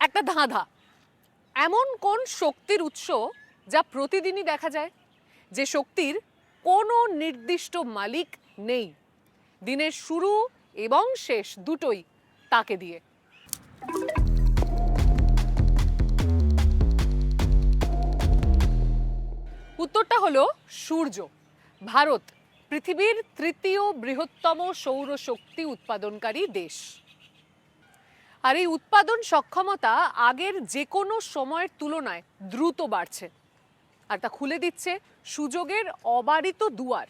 একটা ধাঁধা, এমন কোন শক্তির উৎস যা প্রতিদিনই দেখা যায়, যে শক্তির কোনো নির্দিষ্ট মালিক নেই, দিনের শুরু এবং শেষ দুটোই তাকে দিয়ে? উত্তরটা হলো সূর্য। ভারত পৃথিবীর তৃতীয় বৃহত্তম সৌরশক্তি উৎপাদনকারী দেশ। আর এই উৎপাদন সক্ষমতা আগের যে কোনো সময়ের তুলনায় দ্রুত বাড়ছে, আর তা খুলে দিচ্ছে সুযোগের অবারিত দুয়ার।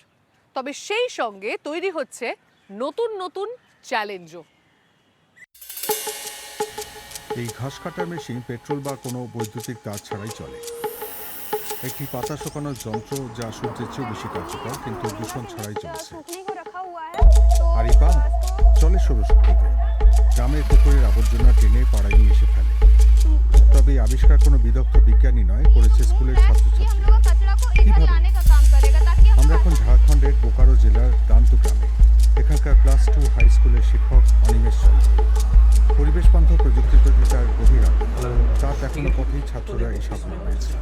তবে সেই সঙ্গে তৈরি হচ্ছে নতুন নতুন চ্যালেঞ্জও। এই ঘাস কাটার মেশিন পেট্রোল বা কোনো বৈদ্যুতিক তার ছাড়াই চলে। একটি পাতা শুকানোর যন্ত্র যা সূর্যের চেয়েও বেশি কার্যকর, কিন্তু দূষণ ছাড়াই চলছে। আর এই পাম্প চলে সৌরশক্তিতে। গ্রামের পুকুরের আবর্জনা টেনে পাড়ায় নিয়ে এসে ফেলে। তবে এই আবিষ্কার কোনো বিদগ্ধ বিজ্ঞানী নয়, করেছে স্কুলের ছাত্রছাত্রীরা। কিভাবে? আমরা এখন ঝাড়খণ্ডের বোকারো জেলার দান্তু গ্রামে। এখানকার ক্লাস 2 হাই স্কুলের শিক্ষক অনিমেষ চন্দ্র। পরিবেশ বান্ধব প্রযুক্তির প্রতি তার গভীর আগ্রহ। তার দেখানো পথেই ছাত্ররা এই সাফল্য পেয়েছে।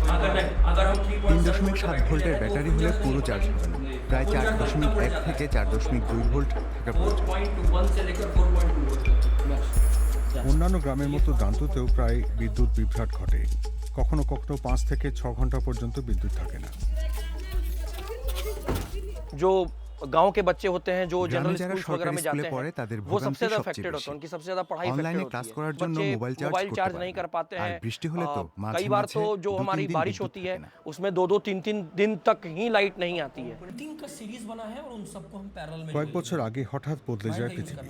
3.7 ভোল্টের ব্যাটারি হলে পুরো চার্জ হবে না। প্রায় 4.1 থেকে 4.2 ভোল্ট থাকা প্রয়োজন। অন্যান্য গ্রামের মতো দান্তুতেও প্রায় বিদ্যুৎ বিভ্রাট ঘটে। কখনো কখনো 5 থেকে 6 ঘন্টা পর্যন্ত বিদ্যুৎ থাকে না। जो गांव के बच्चे होते हैं जो जनरल যারা स्कूल वगैरह में সরকারি जाते স্কুলে পড়ে हैं তাদের वो सबसे ভোগান্তি ज्यादा সবচেয়ে अफेक्टेड होते বেশি। हैं, उनकी सबसे ज्यादा पढ़ाई অনলাইনে अफेक्टेड ক্লাস होती করার है। জন্য बच्चे মোবাইল मोबाइल চার্জ चार्ज করতে नहीं পারে कर पाते না। আর हैं। বৃষ্টি হলে তো মাঝে कई बार মাঝে तो जो 2-3 हमारी দিন बारिश বিদ্যুৎ होती থাকে है না। उसमें 2-2 3-3 दिन तक ही लाइट नहीं आती है। का सीरीज बना है और उन सबको हम पैरेलल में কয়েক বছর আগে হঠাৎ বদলে যায় পৃথিবী।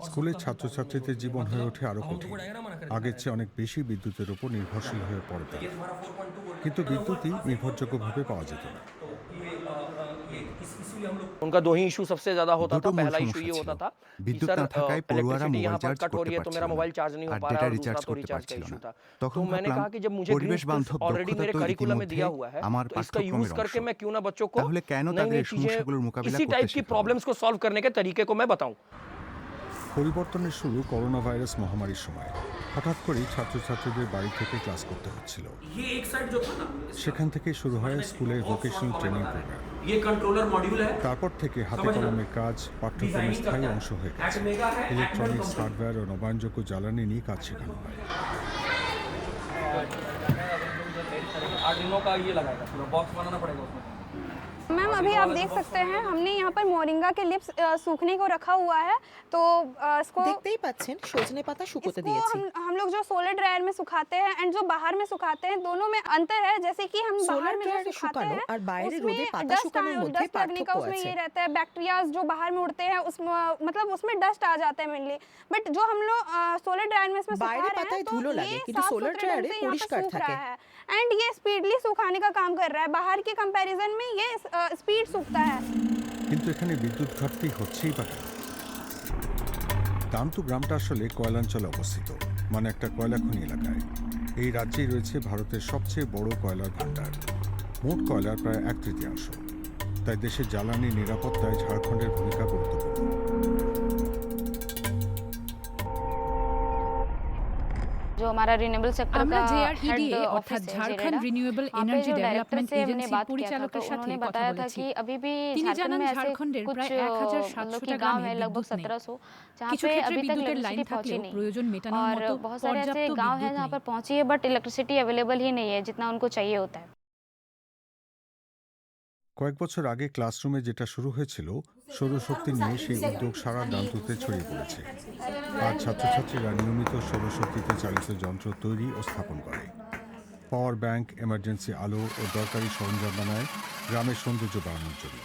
স্কুলের ছাত্রছাত্রীদের জীবন হয়ে ওঠে আরো কঠিন। আগের চেয়ে অনেক বেশি বিদ্যুতের উপর নির্ভরশীল হয়ে পড়ে তারা। কিন্তু বিদ্যুৎই নির্ভরযোগ্যভাবে পাওয়া যেত না। उनका दो ही इशू सबसे ज्यादा होता দুটো था। মূল पहला इशू সমস্যা ये ছিল। होता था कि বিদ্যুৎ सर না থাকায় পড়ুয়ারা इलेक्ट्रिसिटी মোবাইল यहाँ पर চার্জ कट हो করতে रही है तो পারছিল मेरा না मोबाइल चार्ज नहीं हो আর पा ডেটা रहा है और রিচার্জ दूसरा तो করতে रिचार्ज का পারছিল इशू না। था। তখন तो मैंने ভাবলাম कहा कि जब मुझे পরিবেশ ग्रीन বান্ধব स्किल्स ऑलरेडी দক্ষতা मेरे তো करिकुलम में दिया ইতিমধ্যে हुआ है, আমার तो इसका यूज পাঠ্যক্রমের करके অংশ। मैं क्यों ना बच्चों को তাহলে কেন नई তাদের नई এই সমস্যাগুলোর चीजें মোকাবিলা इसी করতে टाइप की শেখাবো না? प्रॉब्लम्स को सॉल्व करने के तरीके को मैं बताऊं। পরিবর্তনের শুরু করোনা ভাইরাস মহামারীর সময়। হঠাৎ করেই ছাত্রছাত্রীদের বাড়ি থেকে ক্লাস করতে হচ্ছিল। ये एक साइड जो था ना, সেখান থেকেই শুরু হয় স্কুলের ভোকেশনাল ট্রেনিং প্রোগ্রাম। ये कंट्रोलर मॉड्यूल है। তারপর থেকে হাতে কলমের কাজ পাঠ্যক্রমের স্থায়ী অংশ হয়ে গেছে। ইলেকট্রনিক্স, হার্ডওয়্যার ও নবায়নযোগ্য জ্বালানি নিয়ে কাজ শেখানো হয়। आर्डिनो का ये लगाएगा, पूरा बॉक्स बनाना पड़ेगा उसमें। मैम अभी आप देख सकते हैं हमने यहाँ पर मोरिंगा के लिप्स सूखने को रखा हुआ है, तो इसको দেখতেই পাচ্ছেন সজনে পাতা শুকোতে দিয়েছি। हम लोग जो सोलर ड्रायर में सुखाते हैं एंड जो बाहर में सुखाते हैं, दोनों में अंतर है। जैसे कि हम सोलर बाहर में ड्रायर जो सुखाते শুকানো हैं আর বাইরে उसमें রোদে পাতা डस्ट শুকানোর মধ্যে डस्ट लगने का পার্থক্য उसमें আছে। ये रहता है, बैक्टीरियाज जो बाहर में उड़ते हैं उसमें मतलब उसमें डस्ट आ जाता है मेनली। बट जो हम लोग सोलर ड्रायर में इसमें सुखा বাইরে रहे পাতায় हैं ধুলো तो লাগে, ये কিন্তু साफ সোলার सुथरे ढंग ড্রায়ারে से यहाँ पर পরিষ্কার सूख থাকে। रहा है एंड ये स्पीडली सुखाने का काम कर रहा है। बाहर के कंपैरिजन में ये स्पीड सूखता है। কিন্তু এখানে বিদ্যুৎ ঘাটতি হচ্ছেই বা কেন? দান্তু গ্রামটা আসলে কয়লাঞ্চলে অবস্থিত, মানে একটা কয়লা খনি এলাকায়। এই রাজ্যেই রয়েছে ভারতের সবচেয়ে বড় কয়লার ভাণ্ডার। মোট কয়লার প্রায় 1/3। তাই দেশের জ্বালানি নিরাপত্তায় ঝাড়খণ্ডের ভূমিকা গুরুত্বপূর্ণ। जो हमारा रिन्यूएबल सेक्टर আমরা का জেআরইডিএ हेड অর্থাৎ ऑफिस है ঝাড়খণ্ড जिरेडा, রিনিউয়েবল वहाँ पे এনার্জি जो डायरेक्टर ডেভেলপমেন্ট से हमने এজেন্সির बात किया था পরিচালকের तो সাথে उन्होंने কথা बताया था বলেছি। कि अभी भी তিনি झारखंड জানান में ऐसे ঝাড়খণ্ডের कुछ প্রায় मतलब 1700টা कि गांव গ্রামে है लगभग বিদ্যুৎ নেই। 1700 जहाँ কিছু पे ক্ষেত্রে अभी तक বিদ্যুতের লাইন इलेक्ट्रिसिटी पहुंची থাকলেও नहीं প্রয়োজন মেটানোর और মতো बहुत सारे পর্যাপ্ত ऐसे गांव हैं বিদ্যুৎ जहाँ নেই। पर पहुंची है बट इलेक्ट्रिसिटी अवेलेबल ही नहीं है जितना उनको चाहिए होता है। কয়েক বছর আগে ক্লাসরুমে যেটা শুরু হয়েছিল সৌরশক্তি নিয়ে, সেই উদ্যোগ সারা দান্তুতে ছড়িয়ে পড়েছে। আর ছাত্রছাত্রীরা নিয়মিত সৌরশক্তিতে চালিত যন্ত্র তৈরি ও স্থাপন করে। পাওয়ার ব্যাংক, এমার্জেন্সি আলো ও দরকারি সরঞ্জাম বানায় গ্রামের সৌন্দর্য বাড়ানোর জন্য।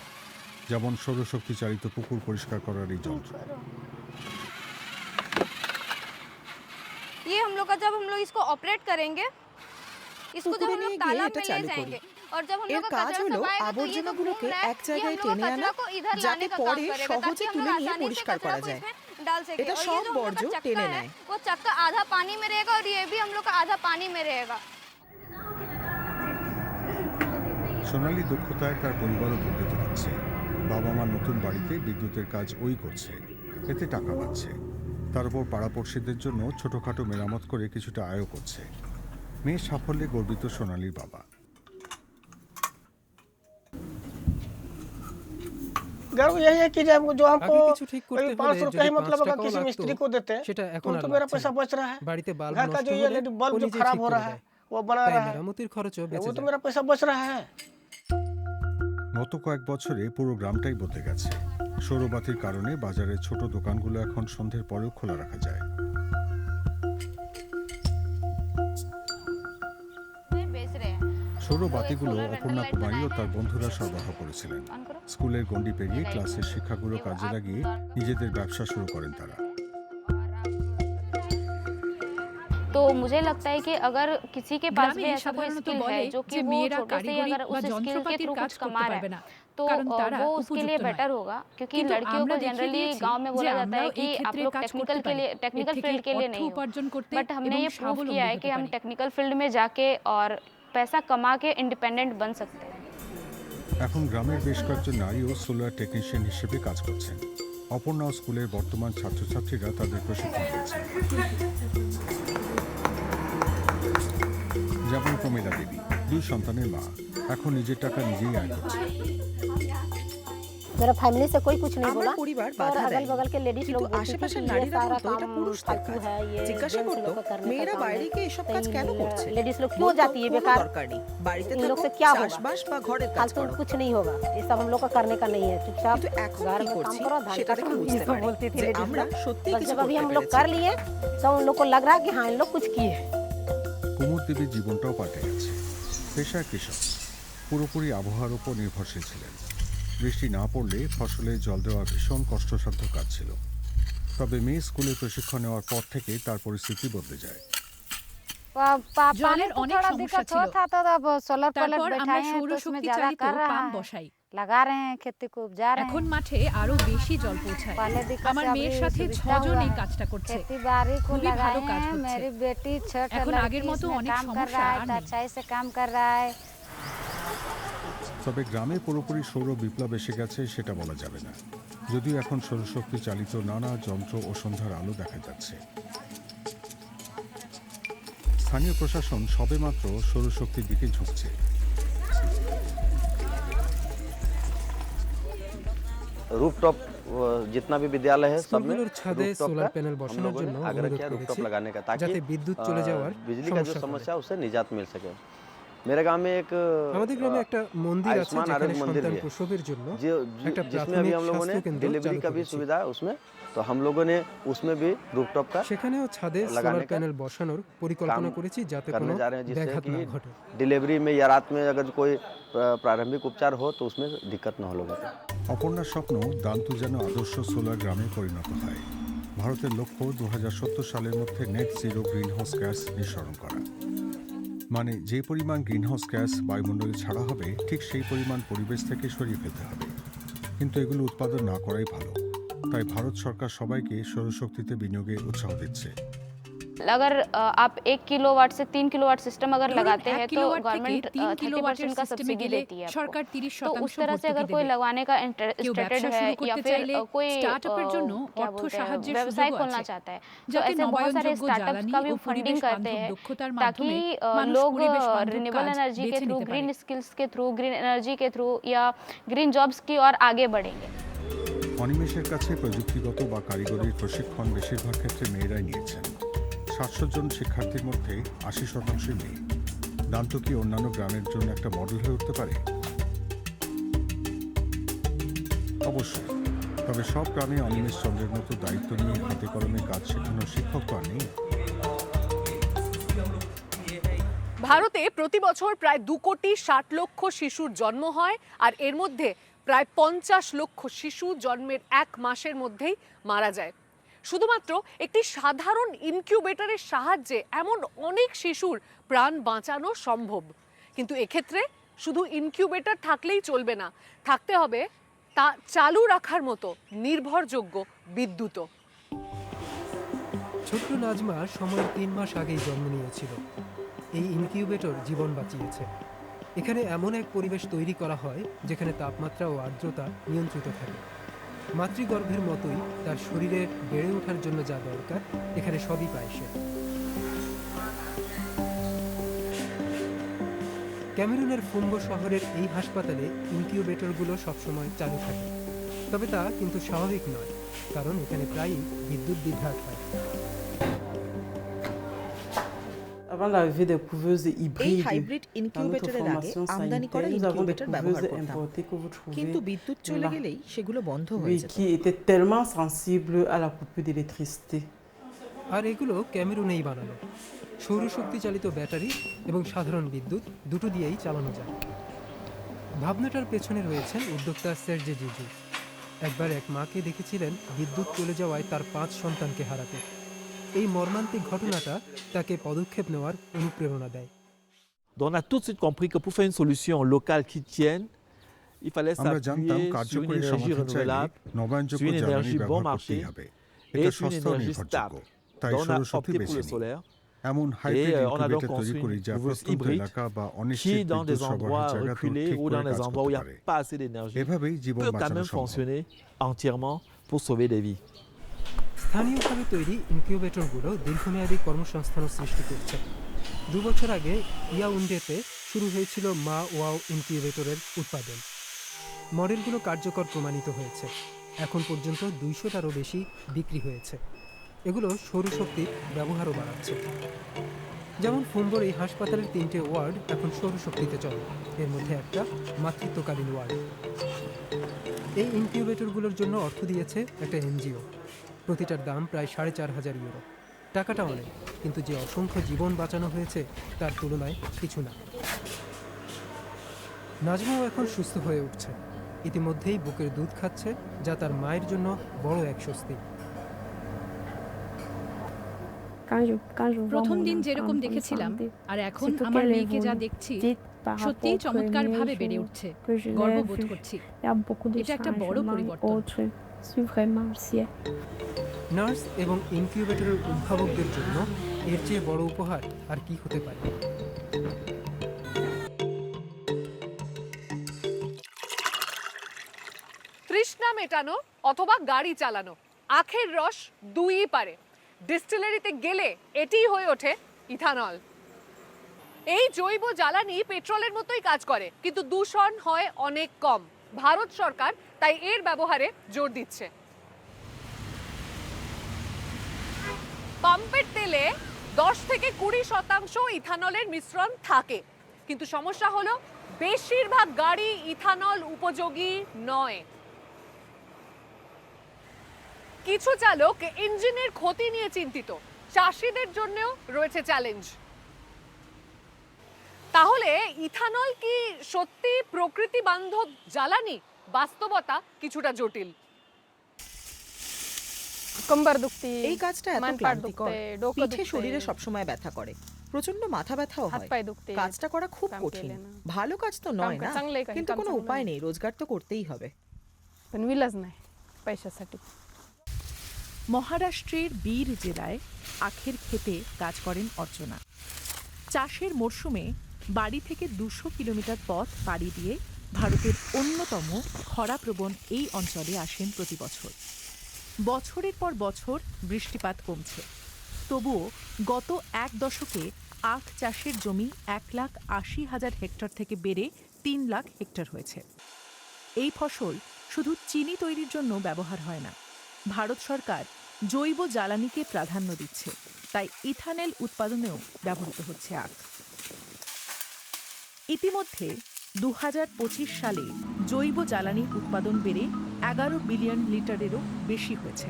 যেমন সৌরশক্তি চালিত পুকুর পরিষ্কার করার এই যন্ত্র। ये हम लोग का जब हम लोग इसको ऑपरेट करेंगे, इसको जब পুকুরে हम लोग নিয়ে গিয়ে तालाब এটা में ले চালু করি। जाएंगे और जब हम এর लोग का কাজ कचरा হলো सफाएगा तो ये जो আবর্জনাগুলোকে घूम रहा है, এক জায়গায় ये हम लोग টেনে का আনা, कचरा को इधर যাতে लाने का काम পরে करेगा সহজে ताकि हम তুলে लोग নিয়ে आसानी से পরিষ্কার कचरा করা को যায়। इसमें डाल सके। এটা और সব ये जो हम लोग বর্জ্য का টেনে चक्का है নেয়। वो चक्का आधा पानी में रहेगा और ये भी हम लोग का आधा पानी में रहेगा। সোনালী দক্ষতায় তার পরিবার উপকৃত হচ্ছে। বাবা মা নতুন বাড়িতে বিদ্যুতের কাজ ওই করছে, এতে টাকা পাচ্ছে। তার উপর পাড়াপড়শিদের জন্য ছোটখাটো মেরামত করে কিছুটা আয়ও করছে। মেয়ের সাফল্যে গর্বিত সোনালীর বাবা। गर्व यही है कि जब जो हमको আগে কিছু ঠিক করতে হলে 500 रुपये ही যদি मतलब 5 अगर টাকাও किसी লাগতো, मिस्त्री को देते সেটা এখন আর तो मेरा লাগছে पैसा না। बच रहा है। বাড়িতে বাল্ব घर का নষ্ট जो ये হলে बल्ब ও जो নিজেই खराब ঠিক हो করে रहा है দেয়। वो बना তাই रहा है, মেরামতির খরচও বেঁচে वो तो যায়। मेरा पैसा बच रहा है। গত কয়েক বছরে পুরো গ্রামটাই বদলে গেছে। সৌরবাতির কারণে বাজারের ছোট দোকানগুলো এখন সন্ধ্যের পরেও খোলা রাখা যায়। बेच रहे हैं সৌরবাতিগুলো অপর্ণা কুমারী ও তার বন্ধুরা সরবরাহ করেছিলেন। ऑन करो স্কুলের গণ্ডি পেরিয়ে ক্লাসের শিক্ষাগুলো কাজে লাগিয়ে নিজেদের ব্যবসা শুরু করেন তারা। तो मुझे लगता है कि अगर किसी के पास भी গ্রামে ऐसा कोई সাধারণত स्किल বলে है जो যে कि वो মেয়েরা छोटे से ही কারিগরি अगर বা उस स्किल के যন্ত্রপাতির थ्रू কাজ कुछ করতে कमा रहा পারবে है না, तो কারণ তারা वो उसके लिए উপযুক্ত নয়। बेटर होगा, क्योंकि কিন্তু लड़कियों আমরা को দেখিয়ে जनरली দিয়েছি गांव में যে बोला जाता আমরাও है এই कि आप ক্ষেত্রে लोग কাজ করতে टेक्निकल के পারি, लिए এর टेक्निकल থেকে फील्ड के लिए অর্থ नहीं हो। উপার্জন করতে बट हमने এবং ये प्रूव স্বাবলম্বী किया है হতে कि हम পারি। टेक्निकल फील्ड में जाके और पैसा कमा के इंडिपेंडेंट बन सकते हैं। এখন গ্রামের বেশ কয়েকজন নারীও সোলার টেকনিশিয়ান হিসেবে কাজ করছেন। অপর্ণা ও স্কুলের বর্তমান ছাত্রছাত্রীরা তাদের প্রশিক্ষণ দিয়েছেন। যেমন প্রমিলা দেবী, 2 সন্তানের মা, এখন নিজের টাকা নিজেই আয় করছে। मेरा फैमिली से कोई कुछ नहीं আমার बोला পরিবার और বাধা अगल দেয় बगल के लेडीज কিন্তু लोग बोलती थी আশেপাশের कि ये নারীরা सारा বলতো এটা काम পুরুষদের फालतू কাজ। है, ये জিজ্ঞাসা जेंट्स করতো लोग को करने का মেয়েরা काम বাইরে है। গিয়ে এসব तो কাজ কেন করছে? लेडीज लोग क्यों বলতো, जाती है কোনো बेकार, দরকার নেই, বাড়িতে इन लोग থাকো, से क्या होगा? চাষবাস বা ঘরের কাজ फालतू করো। कुछ नहीं होगा, ये सब हम लोग का करने का नहीं है, चुपचाप কিন্তু এখন घर কি में काम করছি करो, धान সেটা काटो, দেখে ये বুঝতে सब পারি बोलती थी যে लेडीज আমরা लोग। সত্যিই बस কিছু जब अभी করতে हम लोग পেরেছি। कर लिए तो उन लोग को लग रहा है कि हाँ इन लोग कुछ किए। কুমুদ দেবীর জীবনটাও পাল্টে গেছে। পেশায় কৃষক, পুরোপুরি আবহাওয়ার উপর নির্ভরশীল ছিলেন। বৃষ্টি না পড়লে ফসলে জল দেওয়া ভীষণ কষ্টসাধ্য কাজ ছিল। তবে মেয়ে স্কুলে প্রশিক্ষণ নেওয়ার পর থেকে তার পরিস্থিতি বদলে যায়। জলের অনেক সমস্যা ছিল। सोलर তারপর प्लेट আমরা बैठाए हैं तो उसमें সৌরশক্তি ज्यादा চালিত कर रहा পাম্প है, বসাই। लगा रहे हैं, खेती को उपजा रहे এখন हैं। মাঠে আরো বেশি জল পৌঁছায়। पहले दिक्कत আমার से মেয়ের अभी সাথে सुविधा 6 জন हुआ এই है। কাজটা করছে। खेती बाड़ी को খুবই ভালো लगाए কাজ हैं, হচ্ছে। मेरी बेटी छोटा এখন लड़की আগের মতো इसमें অনেক काम कर সমস্যা रहा है, আর तो নেই। अच्छाई से काम कर रहा है। তবে গ্রামে পুরোপুরি সৌর বিপ্লব এসে গেছে সেটা বলা যাবে না, যদিও এখন সৌরশক্তি চালিত নানা যন্ত্র ও সন্ধ্যার আলো দেখা যাচ্ছে। স্থানীয় প্রশাসন সবেমাত্র সৌরশক্তির দিকে ঝুঁকছে। रूफटॉप जितना भी विद्यालय है सब में স্কুলগুলোর ছাদে रूफटॉप সোলার का প্যানেল हम বসানোর लोगों জন্য ने आग्रह অনুরোধ किया रूफटॉप করেছি लगाने का যাতে ताकि বিদ্যুৎ চলে যাওয়ার बिजली का जो সমস্যা समस्या হয়। है उससे निजात मिल सके। मेरे गांव में एक আমাদের গ্রামে একটা মন্দির আছে आयुष्मान যেখানে आरोग्य मंदिर সন্তান भी है, প্রসবের জন্য একটা जिसमें अभी প্রাথমিক हम लोगों ने স্বাস্থ্য কেন্দ্র डिलीवरी চালু का भी করেছি। सुविधा है उसमें, तो हम लोगों ने उसमें भी रूफटॉप का সেখানেও ছাদে लगाने সোলার का প্যানেল বসানোর পরিকল্পনা काम করেছি যাতে करने কোনো जा रहे हैं, जिससे ব্যাঘাত না कि ঘটে। डिलीवरी में या रात में अगर कोई प्रारंभिक उपचार हो तो उसमें दिक्कत न हो लोगों को। অপর্ণার স্বপ্ন দান্তু যেন আদর্শ সোলার গ্রামে পরিণত হয়। ভারতের লক্ষ্য 2070 সালের মধ্যে নেট জিরো গ্রিনহাউস গ্যাস নিঃসরণ করা। মানে যে পরিমাণ গ্রিনহাউস গ্যাস বায়ুমণ্ডলে ছাড়া হবে ঠিক সেই পরিমাণ পরিবেশ থেকে সরিয়ে ফেলতে হবে। কিন্তু এগুলো উৎপাদন না করাই ভালো। তাই ভারত সরকার সবাইকে সৌরশক্তিতে বিনিয়োগে উৎসাহ দিচ্ছে। अगर आप 1 किलोवाट से 3 किलोवाट सिस्टम अगर ধরুন, लगाते 1 हैं तो কিলোওয়াট থেকে गवर्नमेंट 3 কিলোওয়াটের 30% का সিস্টেমে सब्सिडी গেলে देती है সরকার आपको। 30% तो उस तरह से ভর্তুকি अगर कोई দেবে। लगवाने का কেউ इंटरेस्टेड ব্যবসা है শুরু या করতে फिर চাইলে कोई স্টার্টআপের জন্য क्या অর্থ बोलते हैं সাহায্যের व्यवसाय সুযোগও खोलना আছে, चाहता है, तो যাতে ऐसे बहुत सारे নবায়নযোগ্য स्टार्टअप्स জ্বালানি का ও भी फंडिंग পরিবেশ करते বান্ধব हैं দক্ষতার ताकि মাধ্যমে মানুষ लोग পরিবেশ বান্ধব रिन्यूएबल কাজ एनर्जी के বেছে थ्रू, নিতে ग्रीन পারে। स्किल्स के थ्रू, ग्रीन एनर्जी के थ्रू या ग्रीन जॉब्स की ओर आगे बढ़ेंगे। অনিমেষের কাছে প্রযুক্তিগত বা কারিগরির প্রশিক্ষণ বেশিরভাগ ক্ষেত্রে মেয়েরাই নিয়েছেন। 700 জন শিক্ষার্থীর মধ্যে 80% মেয়ে। দান্ত কি অন্যান্য গ্রামের জন্য একটা মডেল হয়ে উঠতে পারে? অবশ্যই, তবে সব গ্রামে অনিমেষ চন্দ্রের মতো দায়িত্ব নিয়ে হাতে কলমে কাজ শেখানোর শিক্ষক তো আর নেই। ভারতে প্রতি বছর প্রায় 2,60,00,000 শিশুর জন্ম হয়, আর এর মধ্যে প্রায় 50 লক্ষ শিশু জন্মের 1 মাসের মধ্যেই মারা যায়। শুধুমাত্র একটি সাধারণ ইনকিউবেটরের সাহায্যে এমন অনেক শিশুর প্রাণ বাঁচানো সম্ভব। কিন্তু এক্ষেত্রে শুধু ইনকিউবেটর থাকলেই চলবে না, থাকতে হবে তা চালু রাখার মতো নির্ভরযোগ্য বিদ্যুৎও। ছোট্ট নাজমা সময়ের 3 মাস আগেই জন্ম নিয়েছিল। এই ইনকিউবেটর জীবন বাঁচিয়েছে। এখানে এমন এক পরিবেশ তৈরি করা হয় যেখানে তাপমাত্রা ও আর্দ্রতা নিয়ন্ত্রিত থাকে। মাতৃগর্ভের মতোই তার শরীরে বেড়ে ওঠার জন্য যা দরকার এখানে সবই পায় সে। ক্যামেরুনের ফুম্বো শহরের এই হাসপাতালে ইনকিউবেটরগুলো সবসময় চালু থাকে, তবে তা কিন্তু স্বাভাবিক নয়, কারণ এখানে প্রায়ই বিদ্যুৎ বিভ্রাট হয়। এই হাইব্রিড ইনকিউবেটরের আগে আমদানি করা ইনকিউবেটর ব্যবহার করতাম, কিন্তু বিদ্যুৎ চলে গেলেই সেগুলো বন্ধ হয়ে যেত। আর এগুলো ক্যামেরুনেই বানানো, সৌরশক্তি চালিত ব্যাটারি এবং সাধারণ বিদ্যুৎ দুটো দিয়েই চালানো যায়। ভাবনাটার পেছনে রয়েছেন উদ্যোক্তা সের্জে জিজু। একবার এক মাকে দেখেছিলেন বিদ্যুৎ চলে যাওয়ায় তার 5 সন্তানকে হারাতে। এই মর্মান্তিক ঘটনাটা তাকে পদক্ষেপ নেওয়ার অনুপ্রেরণা দেয়। On a tout de suite compris que pour faire une solution locale qui tienne, il fallait আমরা জানতাম s'appuyer sur une কার্যকরী énergie সমাধান চাইলে renouvelable, নবায়নযোগ্য sur une জ্বালানি énergie bon ব্যবহার করতেই marché হবে। et এটা sur une সস্তা ও énergie নির্ভরযোগ্য, stable. তাই Donc on a সৌরশক্তি opté pour বেছে le নিই। solaire. এমন hybrid Et on a donc incubator তৈরি construit করি une যা nouveau প্রত্যন্ত hybride এলাকা বা qui, অনিশ্চিত dans বিদ্যুৎ des endroits সরবরাহের জায়গাতেও reculés ঠিক ou করে dans des কাজ endroits où করতে il n'y a পারে। pas assez d'énergie, এভাবেই জীবন peut quand বাঁচানো même সম্ভব। fonctionner entièrement pour sauver des vies. স্থানীয়ভাবে তৈরি ইনকিউবেটরগুলো দীর্ঘমেয়াদী কর্মসংস্থান সৃষ্টি করছে। 2 বছর আগে ইয়াউন্ডেতে শুরু হয়েছিল মা ওয়াও ইনকিউবেটরের উৎপাদন। মডেলগুলো কার্যকর প্রমাণিত হয়েছে। এখন পর্যন্ত 200টারও বেশি বিক্রি হয়েছে। এগুলো সৌরশক্তির ব্যবহারও বাড়াচ্ছে। যেমন ফুম্বোর এই হাসপাতালের 3টে ওয়ার্ড এখন সৌরশক্তিতে চলে, এর মধ্যে একটা মাতৃত্বকালীন ওয়ার্ড। এই ইনকিউবেটরগুলোর জন্য অর্থ দিয়েছে একটা এনজিও। প্রতিটার দাম প্রায় 4,500 ইউরো। টাকাটা অনেক, কিন্তু যে অসংখ্য জীবন বাঁচানো হয়েছে তার তুলনায় কিছু না। নাজমাও এখন সুস্থ হয়ে উঠছে। ইতিমধ্যেই বুকের দুধ খাচ্ছে, যা তার মায়ের জন্য বড় এক স্বস্তি। প্রথম দিন যেরকম দেখেছিলাম আর এখন আমার মেয়েকে যা দেখছি, সত্যিই চমৎকারভাবে বেড়ে উঠছে। গর্ববোধ করছি। এটা একটা বড় পরিবর্তন। নার্স এবং ইনকিউবেটরের উদ্ভাবকদের জন্য এর চেয়ে বড় উপহার আর কি হতে পারে। তৃষ্ণা মেটানো অথবা গাড়ি চালানো, আখের রস দুইই পারে। ডিস্টিলারিতে গেলে এটিই হয়ে ওঠে ইথানল। এই জৈব জ্বালানি পেট্রোলের মতোই কাজ করে, কিন্তু দূষণ হয় অনেক কম। ভারত সরকার তাই এর ব্যবহারে জোর দিচ্ছে। পাম্পের তেলে 10 থেকে 20% ইথানলের মিশ্রণ থাকে, কিন্তু সমস্যা হলো বেশিরভাগ গাড়ি ইথানল উপযোগী নয়। কিছু চালক ইঞ্জিনের ক্ষতি নিয়ে চিন্তিত। চাষিদের জন্যও রয়েছে চ্যালেঞ্জ। তাহলে ইথানল কি সত্যি প্রকৃতি বান্ধব জ্বালানি? বাস্তবতা কিছুটা জটিল। এই কাজটা এত ক্লান্তিকর, পিঠে শরীরে সবসময় ব্যথা করে, প্রচন্ড মাথা ব্যথাও হয়। কাজটা করা খুব কঠিন। ভালো কাজ তো নয় না, কিন্তু কোনো উপায় নেই, রোজগার তো করতেই হবে। মহারাষ্ট্রের বীর জেলায় আখের ক্ষেতে কাজ করেন অর্চনা। চাষের মরশুমে বাড়ি থেকে 200 কিলোমিটার পথ পাড়ি দিয়ে ভারতের অন্যতম খরাপ্রবণ এই অঞ্চলে আসেন প্রতি বছর। বছরের পর বছর বৃষ্টিপাত কমছে, তবুও গত 1 দশকে আখ চাষের জমি 1,80,000 হেক্টর থেকে বেড়ে 3 লাখ হেক্টর হয়েছে। এই ফসল শুধু চিনি তৈরির জন্য ব্যবহার হয় না, ভারত সরকার জৈব জ্বালানিকে প্রাধান্য দিচ্ছে, তাই ইথানল উৎপাদনেও ব্যবহৃত হচ্ছে আখ। ইতিমধ্যে 2025 সালে জৈব জ্বালানির উৎপাদন বেড়ে 11 বিলিয়ন লিটারেরও বেশি হয়েছে।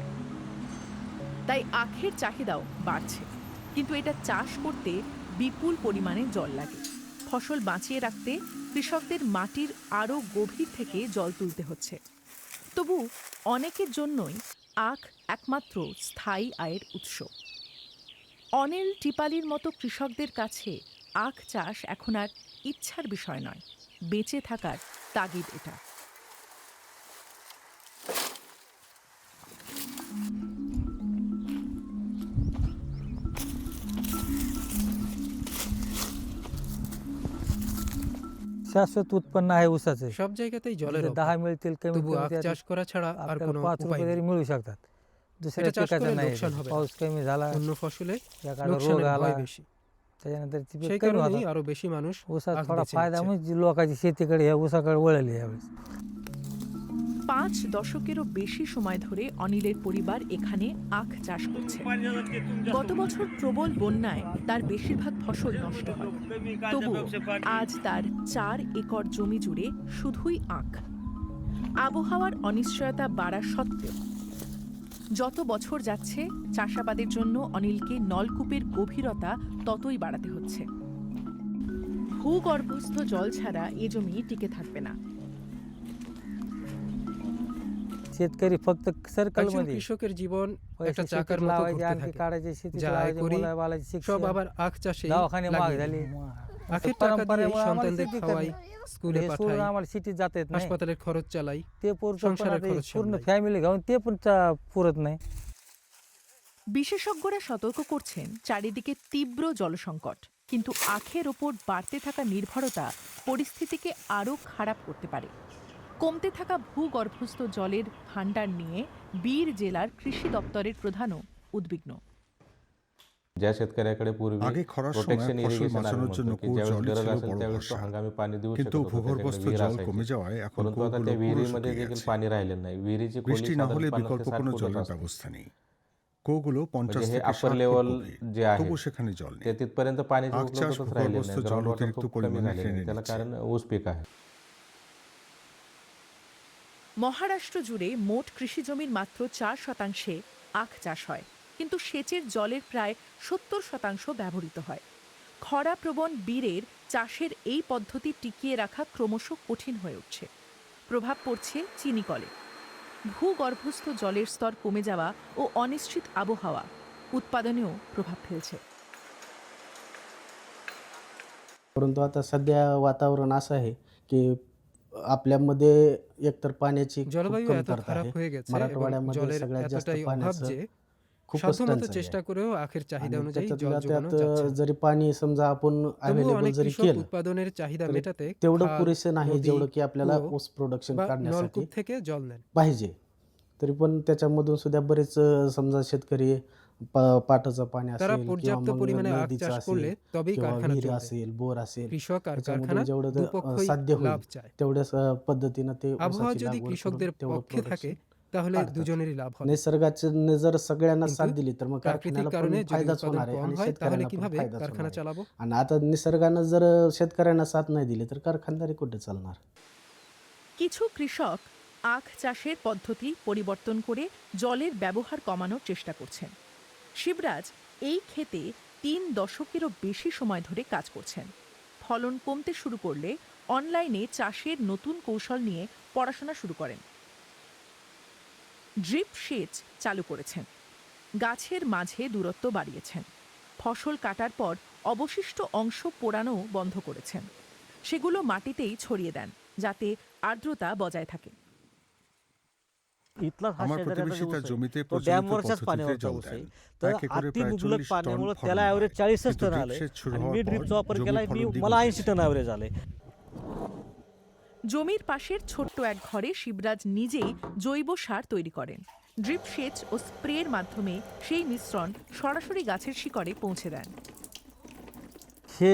তাই আখের চাহিদাও বাড়ছে, কিন্তু এটা চাষ করতে বিপুল পরিমাণে জল লাগে। ফসল বাঁচিয়ে রাখতে কৃষকদের মাটির আরও গভীর থেকে জল তুলতে হচ্ছে। তবু অনেকের জন্যই আখ একমাত্র স্থায়ী আয়ের উৎস। অনিল টিপালির মতো কৃষকদের কাছে আখ চাষ এখন আর ইচ্ছার বিষয় নয়, বেঁচে থাকার তাগিদ এটা। शाश्वत उत्पन्न आहे ऊसाचे. সব জায়গাতেই জলের म्हणजे 10 मिळतील कमीत তবু कमी আখ त्यात চাষ করা ছাড়া আর आपल्याला কোনো 5 উপায় रुपये নেই। तरी मिळू शकतात. दुसऱ्या এটা চাষ पिकाचं করে नाही. লোকসান হবে না। पाऊस कमी झाला অন্য ফসলে एखादा रोग লোকসানের आला ভয় বেশি। त्याच्यानंतर ती সেই पीक कमी কারণেই होतात. আরো বেশি মানুষ ऊसात আখ थोडा বেছে फायदा নিচ্ছে। म्हणजे लोकांची शेतीकडे ह्या ऊसाकडे वळली यावेळेस. 5 দশকেরও বেশি সময় ধরে অনিলের পরিবার এখানে আখ চাষ করছে। গত বছর প্রবল বন্যায় তার বেশিরভাগ ফসল নষ্ট হয়। তবুও আজ তার 4 একর জমি জুড়ে শুধুই আখ। আবহাওয়ার অনিশ্চয়তা বাড়া সত্ত্বেও যত বছর যাচ্ছে চাষাবাদের জন্য অনিলকে নলকূপের গভীরতা ততই বাড়াতে হচ্ছে। ভূগর্ভস্থ জল ছাড়া এ জমি টিকে থাকবে না। शेतकरी फक्त सर्कल একজন मध्ये কৃষকের জীবন একটা पैसे চাকার शेतीत মতো लावायचे, ঘুরতে आणखी থাকে। काढायचे, शेतीत যা আয় लावायचे, করি मुलं बाळाची সব शिक्षण, আবার আখ চাষে दवाखाने महाग झाले. আখের টাকা দিয়ে परंपरेमुळे आम्हाला সন্তানদের शेती খাওয়াই, करणे. স্কুলে हे सोडून পাঠাই, आम्हाला शेतीत जाता येत नाही. হাসপাতালের খরচ চালাই, ते पुरतं पण সংসারের आता हे খরচ पूर्ण সামলাই। फॅमिली घेऊन ते पण पुरत नाही. বিশেষজ্ঞরা সতর্ক করছেন চারিদিকে তীব্র জলসংকট, কিন্তু আখের ওপর বাড়তে থাকা নির্ভরতা পরিস্থিতিকে আরও খারাপ করতে পারে। কমতে থাকা ভূগর্ভস্থ জলের ভাণ্ডার নিয়ে বীর জেলার কৃষি দপ্তরের প্রধানও উদ্বিগ্ন। ज्या शेतकऱ्याकडे पूर्वी আগে খরার সময় प्रोटेक्शन ফসল ইরিগেশন আগে বাঁচানোর জন্য म्हणतो की কুয়োর ज्यावेळेस জলই गरज ছিল असेल বড় त्यावेळेस तो ভরসা. हंगामी पाणी देऊ शकत কিন্তু होता, त्याच्याकडे ভূগর্ভস্থ विहीर জল असायची। কমে যাওয়ায় এখন परंतु आता কুয়োগুলো त्या পুরো विहिरीमध्ये শুকিয়ে देखीল গেছে. पाणी राहिलेलं नाही। विहिरीची खोली বৃষ্টি না হলে साधारण 50 বিকল্প ते 60 কোনো फुटच জলের असते। ব্যবস্থা নেই. কুয়োগুলো 50 म्हणजे हे থেকে अप्पर 60 लेवल ফুট গভীর. जे आहे তবু সেখানে জল নেই. ते तिथपर्यंत पाण्याची আখ চাষ उपलब्धताच राहिलेली ভূগর্ভস্থ नाही। জল ग्राउंड वॉटर অতিরিক্ত खूप कमी পরিমাণে झालेलं টেনে आहे, त्याला নিচ্ছে. कारण ऊस पीक आहे। মহারাষ্ট্র জুড়ে মোট কৃষি জমির মাত্র 4% আখ চাষ হয়, কিন্তু সেচের জলের প্রায় 70% ব্যবহৃত হয়। খরাপ্রবণ বীরের চাষের এই পদ্ধতি টিকিয়ে রাখা ক্রমশ কঠিন হয়ে উঠছে। প্রভাব পড়ছে চিনিকলে। ভূগর্ভস্থ জলের স্তর কমে যাওয়া ও অনিশ্চিত আবহাওয়া উৎপাদনেও প্রভাব ফেলছে। परंतु आता सध्या वातावरण असं आहे की आपल्यामध्ये एकतर पाण्याची खूप জলবায়ু এত कमतरता খারাপ आहे. হয়ে গেছে এবং मराठवाड्यामध्ये জলের सगळ्यात जास्त এতটাই অভাব पाण्याचं যে खूपच সাধ্যমতো टंचाई চেষ্টা आहे. করেও আখের চাহিদা आणि অনুযায়ী জল त्याच्यातल्या যোগানো त्यात যাচ্ছে না। जरी पाणी समजा आपण তবুও अवेलेबल অনেক जरी কৃষক केलं উৎপাদনের চাহিদা तरी মেটাতে तेवढं খাল, पुरेसे नाही নদী, जेवढं की आपल्याला কুয়ো ऊस प्रोडक्शन বা काढण्यासाठी নলকূপ থেকে জল নেন। पाहिजे. तरी पण त्याच्यामधून सुद्धा बरेच समजा शेतकरी पाटाचं पाणी তারা असेल किंवा পর্যাপ্ত मग পরিমাণে আখ नदीचं চাষ করলে असेल তবেই किंवा কারখানা विहीर চলবে। असेल बोर असेल কৃষক আর त्याच्यामधून কারখানা जेवढं দুপক্ষই साध्य লাভ होईल চায়। तेवढ्याच पद्धतीनं ते আবহাওয়া ऊसाची যদি लागवड কৃষকদের करून तेवढं পক্ষে থাকে प्रोडक्शन তাহলে काढतात. দুজনেরই লাভ হবে। निसर्गाचे जर सगळ्यांना साथ কিন্তু दिली तर मग প্রাকৃতিক कारखान्याला কারণে पण যদি फायदाच উৎপাদন होणार आहे কম आणि হয় তাহলে शेतकऱ्यांना पण কিভাবে फायदाच কারখানা होणार आहे. চালাবো? आणि आता निसर्गानं जर शेतकऱ्यांना साथ नाही दिली तर कारखानदारी कुठे चालणार? কিছু কৃষক আখ চাষের পদ্ধতি পরিবর্তন করে জলের ব্যবহার কমানোর চেষ্টা করছেন। শিবরাজ এই ক্ষেতে 3 দশকেরও বেশি সময় ধরে কাজ করছেন। ফলন কমতে শুরু করলে অনলাইনে চাষের নতুন কৌশল নিয়ে পড়াশোনা শুরু করেন। ড্রিপ সেচ চালু করেছেন, গাছের মাঝে দূরত্ব বাড়িয়েছেন, ফসল কাটার পর অবশিষ্ট অংশ পোড়ানো বন্ধ করেছেন। সেগুলো মাটিতেই ছড়িয়ে দেন যাতে আর্দ্রতা বজায় থাকে। আমার প্রতিবেশী তার জমিতে প্রচলিত পদ্ধতিতে জল দেন। এক একরে প্রায় 40 টন ফলন त्याला হয়। ॲव्हरेज 40च কিন্তু टन drip आले সেচ শুরু आणि হওয়ার मी পর ड्रिपचा वापर জমির केला ফলন দ্বিগুণ मला হয়েছে। 80 टन ॲव्हरेज आले। জমির পাশের ছোট্ট এক ঘরে শিবরাজ নিজেই জৈব সার তৈরি করেন। ড্রিপ সেচ ও স্প্রের মাধ্যমে সেই মিশ্রণ সরাসরি গাছের শিকড়ে পৌঁছে দেন। हे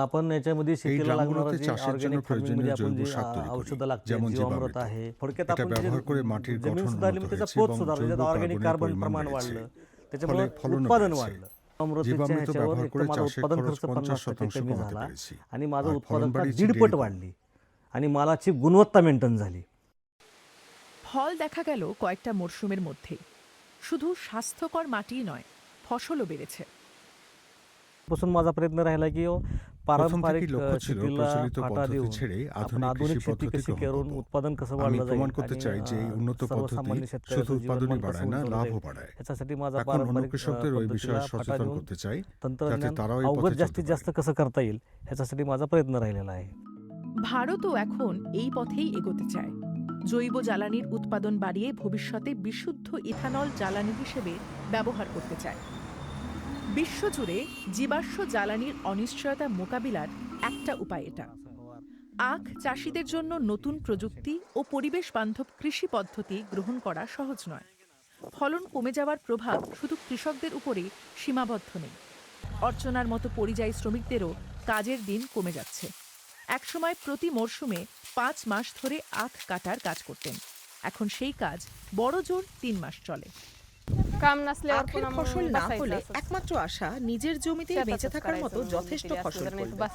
आपण याच्यामध्ये এই शेतीला लागणारं ড্রামগুলোতে जे চাষের জন্য ऑर्गॅनिक প্রয়োজনীয় ফার্মিংमध्ये आपण জৈব जे সার তৈরি औषधं করি, लागतात যেমন जीवामृत জীবামৃত। आहे थोडक्यात এটা आपण जे ব্যবহার করে মাটির जमीन গঠন सुधारली উন্নত त्याचा হয়েছে पोत এবং सुधारला জৈব त्यात ऑर्गॅनिक কার্বনের कार्बन পরিমাণ प्रमाण বেড়েছে। वाढलं ফলে त्याच्यामुळे ফলনও उत्पादन বেড়েছে। वाढलं। अमृतीच्या জীবামৃত ह्याच्यावर ব্যবহার एक করে तर माझं চাষের उत्पादन খরচ खर्च 50% 50% कमी কমাতে झाला পেরেছি आणि माझं আর ফলন उत्पादकता বাড়িয়েছি 1.5 पट 1.5 वाढली आणि मालाची गुणवत्ता मेंटेन झाली। ফল দেখা গেল কয়েকটা মরশুমের মধ্যেই। শুধু স্বাস্থ্যকর মাটিই নয়, ফসলও বেড়েছে। पासून माझा प्रयत्न राहिला की প্রথম पारंपरिक থেকেই লক্ষ্য ছিল शेतीला প্রচলিত फाटा পদ্ধতি देऊन ছেড়ে आपण আধুনিক आधुनिक কৃষি शेती পদ্ধতি कशी গ্রহণ करून করব। उत्पादन कसं আমি वाढलं প্রমাণ जाईल করতে आणि চাই যে এই উন্নত পদ্ধতি सर्वसामान्य শুধু शेतकऱ्याचं উৎপাদনই जीवनमान বাড়ায় कसं না, उंचवता লাভও येईल বাড়ায়। याच्यासाठी माझा এখন অন্য पारंपरिक কৃষকদের ওই বিষয়ে पद्धतीला फाटा সচেতন देऊन করতে চাই যাতে तंत्रज्ञान তারাও এই अवगत পথে চলতে जास्तीत जास्त পারে। कसं करता येईल ह्याच्यासाठी माझा प्रयत्न राहिलेला आहे। ভারতও এখন এই পথেই এগোতে চায়। জৈব জ্বালানির উৎপাদন বাড়িয়ে ভবিষ্যতে বিশুদ্ধ ইথানল জ্বালানি হিসেবে ব্যবহার করতে চায়। বিশ্বজুড়ে জীবাশ্ম জ্বালানির অনিশ্চয়তা মোকাবিলার একটা উপায় এটা। আখ চাষিদের জন্য নতুন প্রযুক্তি ও পরিবেশ বান্ধব কৃষি পদ্ধতি গ্রহণ করা সহজ নয়। ফলন কমে যাওয়ার প্রভাব শুধু কৃষকদের উপরেই সীমাবদ্ধ নেই। অর্চনার মতো পরিযায়ী শ্রমিকদেরও কাজের দিন কমে যাচ্ছে। একসময় প্রতি মরশুমে 5 মাস ধরে আখ কাটার কাজ করতেন, এখন সেই কাজ বড়জোর 3 মাস চলে। আখের ফসল না হলে একমাত্র আশা নিজের জমিতে বেঁচে থাকার মতো যথেষ্ট ফসল করবে।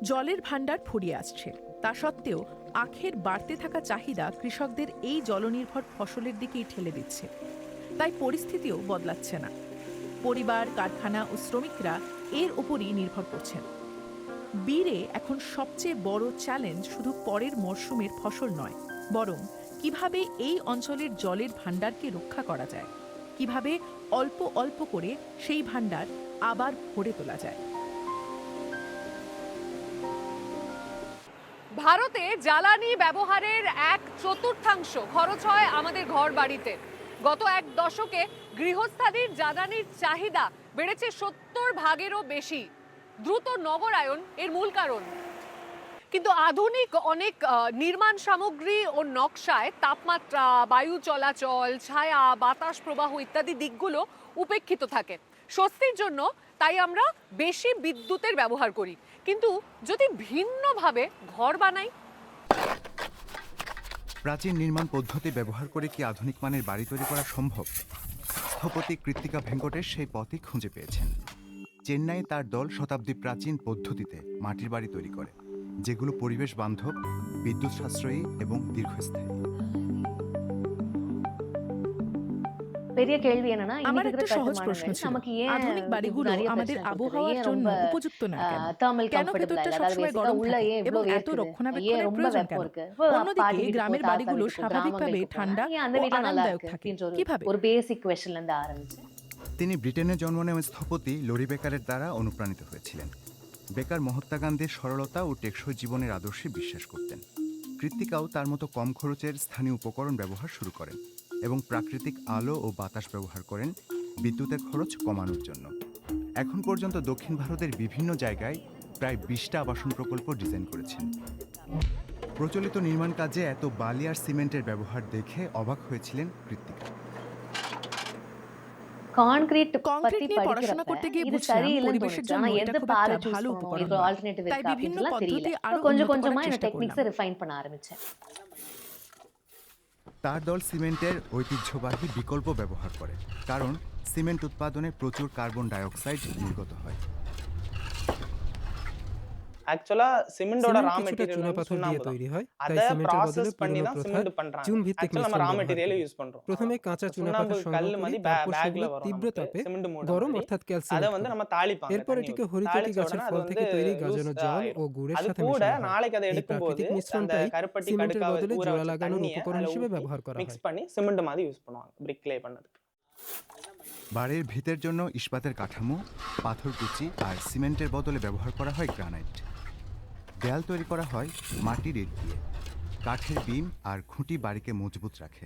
জলের ভাণ্ডার ফুরিয়ে আসছে, তা সত্ত্বেও আখের বাড়তে থাকা চাহিদা কৃষকদের এই জলনির্ভর ফসলের দিকেই ঠেলে দিচ্ছে। তাই পরিস্থিতিও বদলাচ্ছে না। পরিবার, কারখানা ও শ্রমিকরা এর উপরই নির্ভর করছেন। বীরে এখন সবচেয়ে বড় চ্যালেঞ্জ শুধু পরের মরশুমের ফসল নয়, বরং কিভাবে এই অঞ্চলের জলের ভাণ্ডারকে রক্ষা করা যায়, কিভাবে অল্প অল্প করে সেই ভাণ্ডার আবার ভরে তোলা যায়। ভারতে জ্বালানি ব্যবহারের 1/4 খরচ হয় আমাদের ঘর বাড়িতে। গত 1 দশকে গৃহস্থালির জ্বালানির চাহিদা বেড়েছে 70 ভাগেরও বেশি। দ্রুত নগরায়ন এর মূল কারণ। কিন্তু আধুনিক অনেক নির্মাণ সামগ্রী ও নকশায় তাপমাত্রা, বায়ু চলাচল, ছায়া, বাতাস প্রবাহ ইত্যাদি দিকগুলো উপেক্ষিত থাকে। স্বস্তির জন্য তাই আমরা বেশি বিদ্যুতের ব্যবহার করি। কিন্তু যদি ভিন্নভাবে ঘর বানাই, প্রাচীন নির্মাণ পদ্ধতি ব্যবহার করে কি আধুনিক মানের বাড়ি তৈরি করা সম্ভব? স্থপতি কৃত্তিকা ভেঙ্কটেশ সেই পথই খুঁজে পেয়েছেন। চেন্নাইয়ে তার দল শতাব্দী প্রাচীন পদ্ধতিতে মাটির বাড়ি তৈরি করে, যেগুলো পরিবেশ বান্ধব, বিদ্যুৎ সাশ্রয়ী এবং দীর্ঘস্থায়ী। আমার একটা সহজ প্রশ্ন ছিল, আধুনিক বাড়িগুলো আমাদের আবহাওয়ার জন্য উপযুক্ত না কেন? কেন ভেতরটা সবসময় গরম থাকে এবং এত রক্ষণাবেক্ষণের প্রয়োজন কেন? অন্যদিকে গ্রামের বাড়িগুলো স্বাভাবিকভাবে ঠান্ডা ও আরামদায়ক থাকে কিভাবে? তিনি ব্রিটেনে জন্ম নেওয়া স্থপতি লরি বেকারের দ্বারা অনুপ্রাণিত হয়েছিলেন। বেকার মহাত্মা গান্ধীর সরলতা ও টেকসই জীবনের আদর্শে বিশ্বাস করতেন। কৃত্তিকাও তার মতো কম খরচের স্থানীয় উপকরণ ব্যবহার শুরু করেন এবং প্রাকৃতিক আলো ও বাতাস ব্যবহার করেন বিদ্যুতের খরচ কমানোর জন্য। এখন পর্যন্ত দক্ষিণ ভারতের বিভিন্ন জায়গায় প্রায় 20টা আবাসন প্রকল্প ডিজাইন করেছেন। প্রচলিত নির্মাণ কাজে এত বালি আর সিমেন্টের ব্যবহার দেখে অবাক হয়েছিলেন কৃত্তিকা। কংক্রিট নিয়ে পড়াশোনা করতে গিয়ে বুঝলাম পরিবেশের জন্য এটা খুব একটা ভালো উপকরণ নয়। তাই বিভিন্ন পদ্ধতি আরো উন্নত করার চেষ্টা করলাম। তার দল সিমেন্টের ঐতিহ্যবাহী বিকল্প ব্যবহার করে, কারণ সিমেন্ট উৎপাদনে প্রচুর কার্বন ডাই অক্সাইড নির্গত হয়। ஆக்சுவலா சிமெண்டோட ரா மெட்டீரியல் চুনাপাথর দিয়ে তৈরি হয়, তাই সিমেন্টের বদলে পুরনো প্রথার চুন ভিত্তিক মিশ্রণ রা மெட்டீரியல் யூஸ் பண்றோம்। প্রথমে কাঁচা চুনাপাথর সংগ্রহ করি, তারপর সেগুলো তীব্র তাপে গরম অর্থাৎ ক্যালসিয়াম, அதை வந்து நம்ம தாளிப்பாங்க। এরপর এটিকে হরিতকি গাছের ফল থেকে তৈরি গাজানো জল ও গুড়ের সাথে মেশানো হয়। এই প্রাকৃতিক মিশ্রণটাই সিমেন্টের বদলে জোড়া লাগানোর উপকরণ হিসেবে ব্যবহার করা হয়। মিক্স பண்ணி সিমেন্ট மாதிரி யூஸ் பண்ணுவாங்க ব্রিক লে பண்ணதுக்கு। বাড়ির ভিতের জন্য ইস্পাতের কাঠামো, পাথরকুচি আর সিমেন্টের বদলে ব্যবহার করা হয় গ্রানাইট। দেয়াল তৈরি করা হয় মাটির ইট দিয়ে। কাঠের বিম আর খুঁটি বাড়িকে মজবুত রাখে,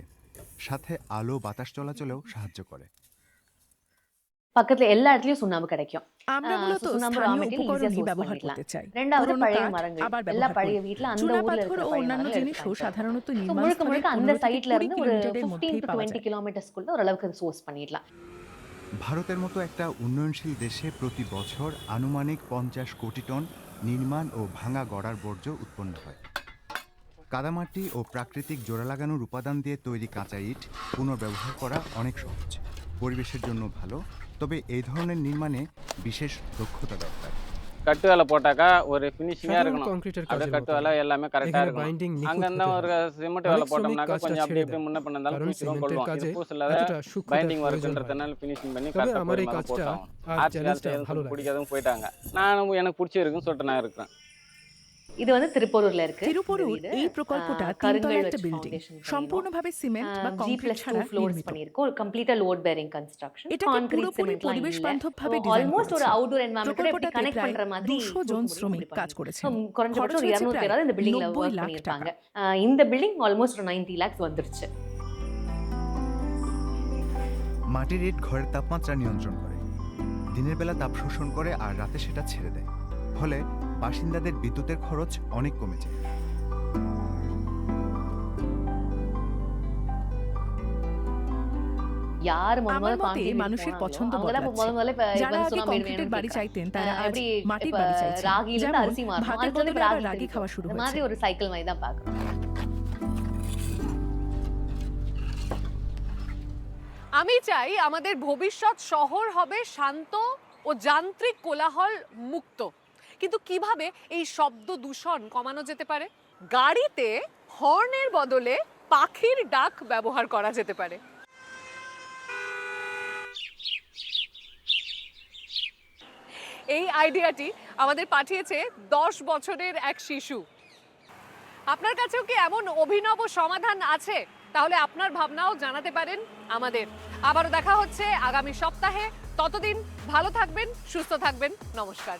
সাথে আলো বাতাস চলাচলেও সাহায্য করে। பக்கத்துல எல்லா இடத்துலயும் சுண்ணாம்பு கிடைக்கும். আমরা মূলত স্থানীয় উপকরণই ব্যবহার করতে চাই। ரெண்டாவது பழைய পুরনো மரங்கள் আবার எல்லா ব্যবহার பழைய করি। வீட்ல அந்த চুনা ஊர்ல পাথর இருக்கிற ও பழைய অন্যান্য மரங்கள் জিনিসও সাধারণত So, নির্মাণ முழுக்க স্থলে முழுக்க அந்த 15 থেকে சைட்ல 20 இருந்து ஒரு কিলোমিটারের 15 মধ্যেই to পাওয়া 20 যায়। কিলোমিটারসকুள்ள ওரளவுக்கு সোর্স பண்ணிடலாம்। ভারতের মতো একটা উন্নয়নশীল দেশে প্রতি বছর আনুমানিক 50 কোটি টন নির্মাণ ও ভাঙা গড়ার বর্জ্য উৎপন্ন হয়। কাদামাটি ও প্রাকৃতিক জোড়া লাগানোর উপাদান দিয়ে তৈরি কাঁচা ইট পুনর্ব্যবহার করা অনেক সহজ, পরিবেশের জন্য ভালো, তবে এই ধরনের নির্মাণে বিশেষ দক্ষতা দরকার। கட்டு வேலை போட்டாக்கா ஒரு ஃபினிஷிங்காக இருக்கணும். কংক্রিটের அப்படியே কাজের கட்டு মতো வேலை எல்லாமே கரெக்டாக এখানে இருக்கணும். বাইন্ডিং নিখুঁত அங்கேருந்தா হতে ஒரு হয়। சிமெண்ட் অনেক வேலை শ্রমিক போட்டோம்னாக்கா কাজটা கொஞ்சம் அப்படி ছেড়ে இப்படி দেন, முன்ன பண்ண இருந்தாலும் কারণ பூசிடும் সিমেন্টের கொள்ளும். কাজে இது பூஸ் இல்லாத এতটা সূক্ষ্মতার பைண்டிங் প্রয়োজন হয়। ஒர்க்குன்றதுனால ஃபினிஷிங் பண்ணி তবে கரெக்டாக আমার এই போய் மேலே কাজটা போட்டாங்க. আর ஆர்ட்ஸ் চ্যালেঞ্জটা காலத்தில் ভালো লাগে। பிடிக்காதவங்க போயிட்டாங்க. நான் எனக்கு பிடிச்சிருக்குன்னு சொல்லிட்டு நான் இருக்கிறேன்। இது வந்து திருப்பூர்ல இருக்கு। তিরুপুরুর এই প্রকল্পটা তিনতলা একটা বিল্ডিং, সম্পূর্ণভাবে সিমেন্ট বা কংক্রিট ছাড়া ফ্লোরস নির্মিত। பண்ணிருக்கோம்। Completely load bearing construction. এটাকে পুরোপুরি পরিবেশ বান্ধবভাবে ডিজাইন অলমোস্ট ஒரு করেছে। আউটডোর এনवायरमेंটে প্রকল্পটাতে কানেক্ট প্রায় பண்ற மாதிரி 200 জন শ্রমিক কাজ করেছেন। குறைஞ்சபட்சம் ஒரு 200 பேராவது இந்த பில்டிங்ல 90 வர்க் লাখ பண்ணிருப்பாங்க। টাকা। இந்த பில்டிங் ஆல்மோஸ்ட் 90 lakhs வந்துருச்சு। মাটির ইট ঘরের তাপমাত্রা নিয়ন্ত্রণ করে, দিনের বেলা তাপ শোষণ করে আর রাতে সেটা ছেড়ে দেয়, ফলে বাসিন্দাদের বিদ্যুতের খরচ অনেক কমে যায়। আমার মতে মানুষের পছন্দ বদলাচ্ছে। যারা আগে কংক্রিটের বাড়ি চাইতেন তারা আজ মাটির বাড়ি চাইছেন। যেমন ভাতের বদলে আবার রাগি খাওয়া শুরু হয়েছে। আমি চাই আমাদের ভবিষ্যৎ শহর হবে শান্ত ও যান্ত্রিক কোলাহল মুক্ত। কিন্তু কিভাবে এই শব্দ দূষণ কমানো যেতে পারে? গাড়িতে হর্নের বদলে পাখির ডাক ব্যবহার করা যেতে পারে। এই আইডিয়াটি আমাদের পাঠিয়েছে 10 বছরের এক শিশু। আপনার কাছেও কি এমন অভিনব সমাধান আছে? তাহলে আপনার ভাবনাও জানাতে পারেন আমাদের। আবারও দেখা হচ্ছে আগামী সপ্তাহে। ততদিন ভালো থাকবেন, সুস্থ থাকবেন। নমস্কার।